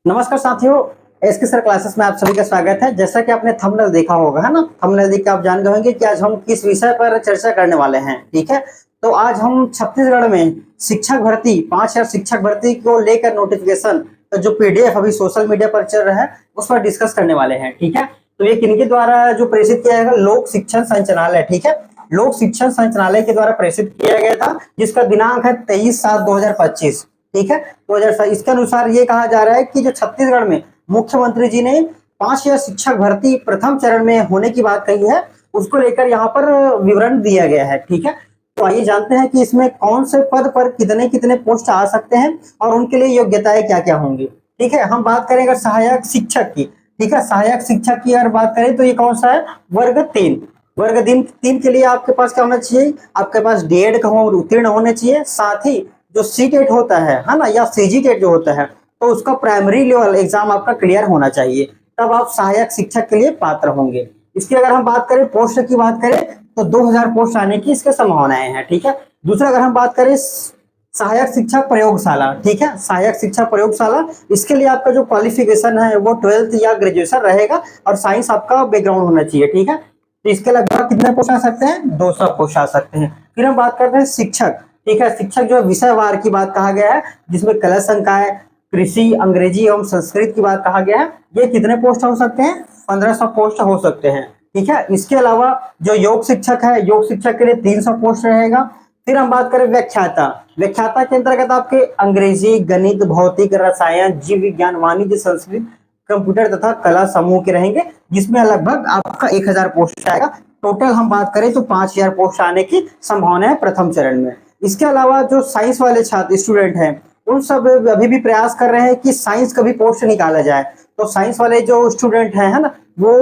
नमस्कार साथियों, SK sir classes में आप सभी का स्वागत है। जैसा कि आपने थंबनेल देखा होगा, है ना। थंबनेल देख के आप जान गए होंगे कि आज हम किस विषय पर चर्चा करने वाले हैं। ठीक है, तो आज हम छत्तीसगढ़ में शिक्षक भर्ती 5,000 शिक्षक भर्ती को लेकर नोटिफिकेशन जो पीडीएफ अभी सोशल मीडिया पर चल रहा है उस पर डिस्कस करने वाले हैं। ठीक है, तो ये किनके द्वारा जो प्रेषित किया जाएगा, लोक शिक्षण संचालनालय। ठीक है, लोक शिक्षण संचालनालय के द्वारा प्रेषित किया गया था, जिसका दिनांक है 23/7/2025। ठीक है, 2007। इसके अनुसार ये कहा जा रहा है कि जो छत्तीसगढ़ में मुख्यमंत्री जी ने 5,000 शिक्षक भर्ती प्रथम चरण में होने की बात कही है, उसको लेकर यहाँ पर विवरण दिया गया है। ठीक है, तो आइए जानते हैं कि इसमें कौन से पद पर कितने कितने पोस्ट आ सकते हैं और उनके लिए योग्यताएं क्या क्या होंगी। ठीक है, हम बात करें अगर सहायक शिक्षक की। ठीक है, सहायक शिक्षक की अगर बात करें तो ये कौन सा है, वर्ग 3। वर्ग 3 के लिए आपके पास क्या होना चाहिए, आपके पास डीएड का उत्तीर्ण होने चाहिए। साथ ही जो सीटेट होता है ना, या सीजीटेट जो होता है, तो उसका प्राइमरी लेवल एग्जाम आपका क्लियर होना चाहिए, तब आप सहायक शिक्षक के लिए पात्र होंगे। इसकी अगर हम बात करें, पोस्ट की बात करें तो 2,000 पोस्ट आने की इसके संभावनाएं हैं। ठीक है, दूसरा अगर हम बात करें सहायक शिक्षक प्रयोगशाला। ठीक है, सहायक शिक्षक प्रयोगशाला, इसके लिए आपका जो क्वालिफिकेशन है वो 12th या ग्रेजुएशन रहेगा और साइंस आपका बैकग्राउंड होना चाहिए। ठीक है, तो इसके लगभग कितने पोस्ट आ सकते हैं, 200 पोस्ट आ सकते हैं। फिर हम बात करते हैं शिक्षक। ठीक है, शिक्षक जो विषयवार की बात कहा गया है, जिसमें कला संकाय, कृषि, अंग्रेजी एवं संस्कृत की बात कहा गया है, ये कितने पोस्ट हो सकते हैं, 1500 पोस्ट हो सकते हैं। ठीक है, इसके अलावा जो योग शिक्षक है, योग शिक्षक के लिए 300 पोस्ट रहेगा। फिर हम बात करें व्याख्याता। व्याख्याता के अंतर्गत आपके अंग्रेजी, गणित, भौतिक, रसायन, जीव विज्ञान, वाणिज्य, संस्कृत, कंप्यूटर तथा कला समूह के रहेंगे, जिसमें लगभग आपका 1,000 पोस्ट आएगा। टोटल हम बात करें तो 5,000 पोस्ट आने की संभावना है प्रथम चरण में। इसके अलावा जो साइंस वाले छात्र स्टूडेंट हैं, उन सब अभी भी प्रयास कर रहे हैं कि साइंस का भी पोस्ट निकाला जाए। तो साइंस वाले जो स्टूडेंट हैं, है ना, वो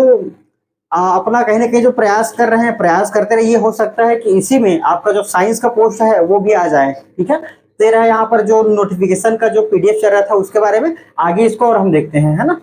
अपना कहीं ना कहीं जो प्रयास कर रहे हैं, प्रयास करते रहे। ये हो सकता है कि इसी में आपका जो साइंस का पोस्ट है वो भी आ जाए। ठीक है, तेरा यहाँ पर जो नोटिफिकेशन का जो पीडीएफ चल रहा था उसके बारे में आगे इसको और हम देखते हैं, है ना।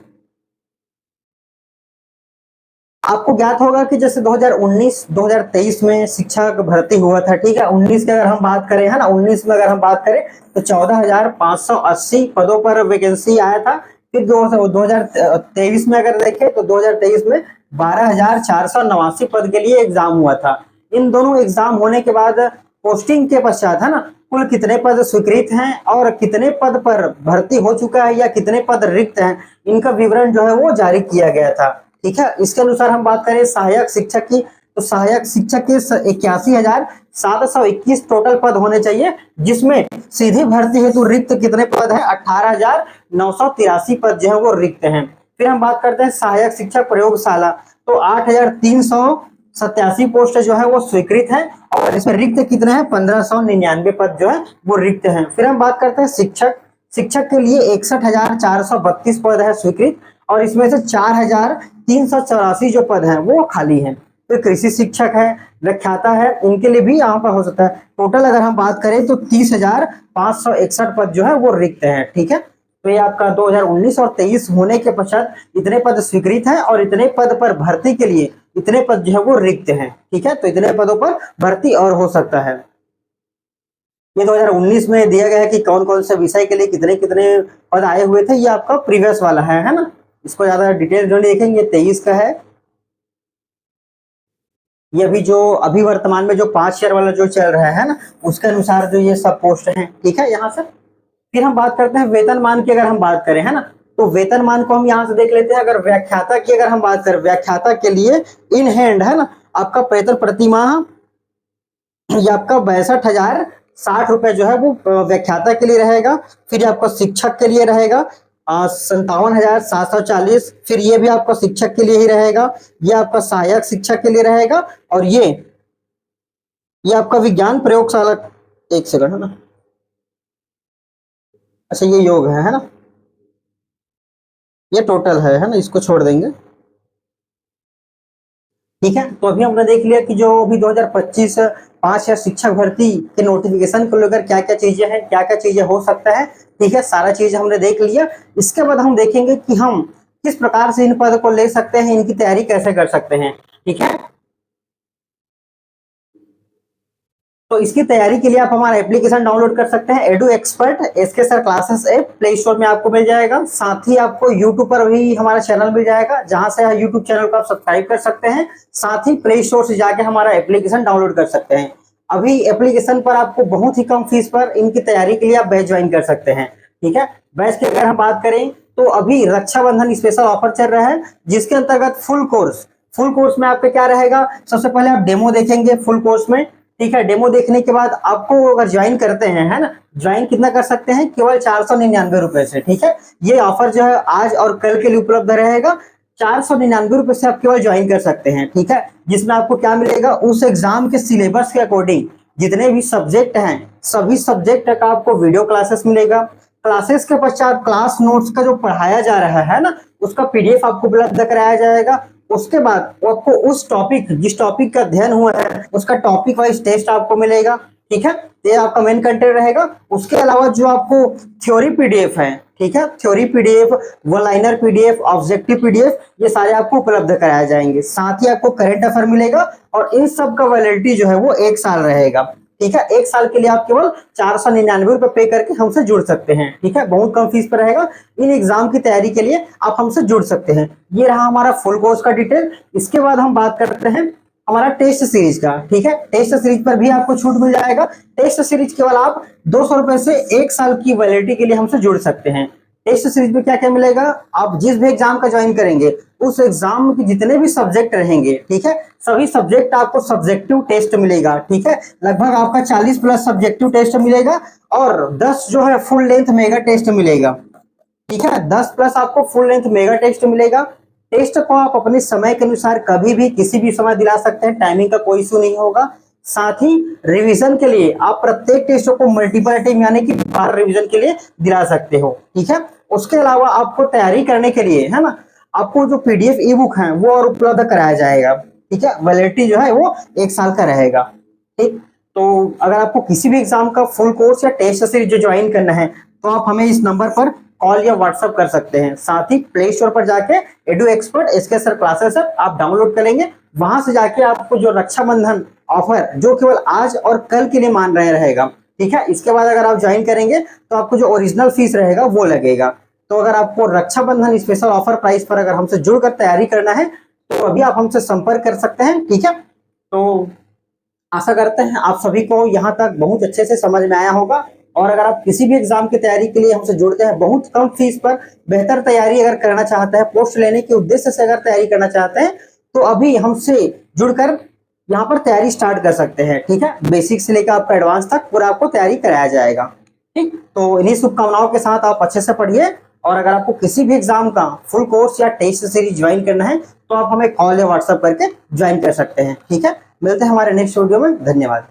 आपको ज्ञात होगा कि जैसे 2019-2023 में शिक्षक भर्ती हुआ था। ठीक है, 19 की अगर हम बात करें, है ना, 19 में अगर हम बात करें तो 14,580 पदों पर वैकेंसी आया था। फिर 2023 में अगर देखें तो 2023 में 12,489 पद के लिए एग्जाम हुआ था। इन दोनों एग्जाम होने के बाद पोस्टिंग के पश्चात, है ना, कुल कितने पद स्वीकृत हैं और कितने पद पर भर्ती हो चुका है या कितने पद रिक्त हैं, इनका विवरण जो है वो जारी किया गया था। ठीक है, इसके अनुसार हम बात करें सहायक शिक्षक की, तो सहायक शिक्षक के 81,721 टोटल पद होने चाहिए, जिसमें सीधी भर्ती हेतु रिक्त कितने पद है, 18,983 पद जो है वो रिक्त हैं। फिर हम बात करते हैं सहायक शिक्षक प्रयोगशाला, तो 8,387 पोस्ट जो है वो स्वीकृत है और इसमें रिक्त कितने हैं, 1,599 पद जो है वो रिक्त हैं। फिर हम बात करते हैं शिक्षक। शिक्षक के लिए 61,432 पद है स्वीकृत और इसमें से 4,384 जो पद हैं वो खाली हैं। तो कृषि शिक्षक है, व्याख्याता है, उनके लिए भी यहाँ पर हो सकता है। टोटल अगर हम बात करें तो 30,561 पद जो है वो रिक्त हैं। ठीक है, तो ये आपका 2019 और 23 होने के पश्चात इतने पद स्वीकृत हैं और इतने पद पर भर्ती के लिए इतने पद जो है वो रिक्त हैं। ठीक है, तो इतने पदों पर भर्ती और हो सकता है। ये 2019 में दिया गया है कि कौन कौन से विषय के लिए कितने कितने पद आए हुए थे। ये आपका प्रीवियस वाला है ना। इसको ज्यादा डिटेल जो देखेंगे, 23 का है। ये अभी वर्तमान में जो 5 शेयर वाला जो चल रहा है ना, उसके अनुसार जो ये सब पोस्ट हैं। ठीक है, यहाँ से फिर हम बात करते हैं वेतनमान की। अगर हम बात करें, है ना, तो वेतनमान को हम यहाँ से देख लेते हैं। अगर व्याख्याता की अगर हम बात करें, व्याख्याता के लिए इन हैंड, है ना, आपका वेतन प्रतिमाह ये आपका 62,060 रुपए जो है वो व्याख्याता के लिए रहेगा। फिर आपका शिक्षक के लिए रहेगा 57,740। फिर ये भी आपका शिक्षक के लिए ही रहेगा। ये आपका सहायक शिक्षक के लिए रहेगा और ये आपका विज्ञान प्रयोगशाला, एक सेकंड, है ना, अच्छा ये योग है ना, ये टोटल है ना, इसको छोड़ देंगे। ठीक है, तो अभी हमने देख लिया कि जो अभी 2025 5 या शिक्षक भर्ती के नोटिफिकेशन को लेकर क्या क्या चीजें हैं, क्या क्या चीजें हो सकता है। ठीक है, सारा चीज हमने देख लिया। इसके बाद हम देखेंगे कि हम किस प्रकार से इन पद को ले सकते हैं, इनकी तैयारी कैसे कर सकते हैं। ठीक है, तो इसकी तैयारी के लिए आप हमारा एप्लीकेशन डाउनलोड कर सकते हैं, Edu Expert SK sir classes app Play Store में आपको मिल जाएगा। साथ ही आपको यूट्यूब पर भी हमारा चैनल मिल जाएगा, जहां से यूट्यूब चैनल को आप सब्सक्राइब कर सकते हैं। साथ ही प्ले स्टोर से जाके हमारा एप्लीकेशन डाउनलोड कर सकते हैं। अभी एप्लीकेशन पर आपको बहुत ही कम फीस पर इनकी तैयारी के लिए आप बैच ज्वाइन कर सकते हैं। ठीक है, बैच की अगर हम बात करें तो अभी रक्षाबंधन स्पेशल ऑफर चल रहा है, जिसके अंतर्गत फुल कोर्स में आपका क्या रहेगा, सबसे पहले आप डेमो देखेंगे फुल कोर्स में। ठीक है, डेमो देखने के बाद आपको अगर ज्वाइन करते हैं, है ना, ज्वाइन कितना कर सकते हैं, केवल 499 रुपए से। ठीक है, ये ऑफर जो है आज और कल के लिए उपलब्ध रहेगा। 499 रुपए से आप केवल ज्वाइन कर सकते हैं। ठीक है, जिसमें आपको क्या मिलेगा, उस एग्जाम के सिलेबस के अकॉर्डिंग जितने भी सब्जेक्ट हैं सभी सब्जेक्ट का आपको वीडियो क्लासेस मिलेगा। क्लासेस के पश्चात क्लास नोट्स का जो पढ़ाया जा रहा है ना, उसका पीडीएफ आपको उपलब्ध कराया जाएगा। उसके बाद वो आपको उस टॉपिक, जिस टॉपिक का अध्ययन हुआ है, उसका टॉपिक वाइज टेस्ट आपको मिलेगा। ठीक है, ये आपका मेन कंटेंट रहेगा। उसके अलावा जो आपको थ्योरी पीडीएफ है, ठीक है, theory PDF, one liner PDF, objective PDF, ये सारे आपको उपलब्ध कराए जाएंगे। साथ ही आपको करंट अफेयर मिलेगा और इन सब का वैलिडिटी जो है वो 1 साल रहेगा। ठीक है, 1 साल के लिए आप केवल 499 रुपए पे करके हमसे जुड़ सकते हैं। ठीक है, बहुत कम फीस पर रहेगा। इन एग्जाम की तैयारी के लिए आप हमसे जुड़ सकते हैं। ये रहा हमारा फुल कोर्स का डिटेल। इसके बाद हम बात करते हैं हमारा टेस्ट सीरीज का। ठीक है, टेस्ट सीरीज पर भी आपको छूट मिल जाएगा। टेस्ट सीरीज केवल आप 200 रुपए से 1 साल की वैलिडिटी के लिए हमसे जुड़ सकते हैं। टेस्ट सीरीज में क्या क्या मिलेगा, आप जिस भी एग्जाम का ज्वाइन करेंगे उस एग्जाम के जितने भी सब्जेक्ट रहेंगे, ठीक है, सभी सब्जेक्ट आपको सब्जेक्टिव टेस्ट मिलेगा। ठीक है, लगभग आपका 40 प्लस सब्जेक्टिव टेस्ट मिलेगा और 10 जो है फुल लेंथ मेगा टेस्ट मिलेगा। ठीक है, 10 प्लस आपको फुल लेंथ मेगा टेस्ट मिलेगा। टेस्ट को आप अपने समय के अनुसार कभी भी किसी भी समय दिला सकते हैं, टाइमिंग का कोई इशू नहीं होगा। साथ ही रिवीजन के लिए आप प्रत्येक टेस्ट को मल्टीपल टाइम यानी कि बार रिवीजन के लिए दिला सकते हो। ठीक है, उसके अलावा आपको तैयारी करने के लिए, है ना, आपको जो पीडीएफ ई बुक है वो और उपलब्ध कराया जाएगा। ठीक है, वैलिडिटी जो है वो 1 साल का रहेगा। ठीक, तो अगर आपको किसी भी एग्जाम का फुल कोर्स या टेस्ट सीरीज जो ज्वाइन करना है तो आप हमें इस नंबर पर कॉल या व्हाट्सएप कर सकते हैं। साथ ही प्ले स्टोर पर जाके Edu Expert SK sir classes आप डाउनलोड करेंगे। वहां से जाके आपको जो रक्षाबंधन ऑफर जो केवल आज और कल के लिए मान रहे रहेगा। ठीक है, इसके बाद अगर आप ज्वाइन करेंगे तो आपको जो ओरिजिनल फीस रहेगा वो लगेगा। तो अगर आपको रक्षाबंधन स्पेशल ऑफर प्राइस पर अगर हमसे जुड़कर तैयारी करना है तो अभी आप हमसे संपर्क कर सकते हैं। ठीक है, तो आशा करते हैं आप सभी को यहाँ तक बहुत अच्छे से समझ में आया होगा। और अगर आप किसी भी एग्जाम की तैयारी के लिए हमसे जुड़ते हैं बहुत कम फीस पर, बेहतर तैयारी अगर करना चाहते हैं, पोस्ट लेने के उद्देश्य से अगर तैयारी करना चाहते हैं तो अभी हमसे जुड़कर यहाँ पर तैयारी स्टार्ट कर सकते हैं। ठीक है, बेसिक से लेकर आपका एडवांस तक पूरा आपको तैयारी कराया जाएगा। ठीक, तो इन्हीं शुभकामनाओं के साथ आप अच्छे से पढ़िए। और अगर आपको किसी भी एग्जाम का फुल कोर्स या टेस्ट सीरीज ज्वाइन करना है तो आप हमें कॉल या व्हाट्सएप करके ज्वाइन कर सकते हैं। ठीक है, मिलते हैं हमारे नेक्स्ट वीडियो में। धन्यवाद।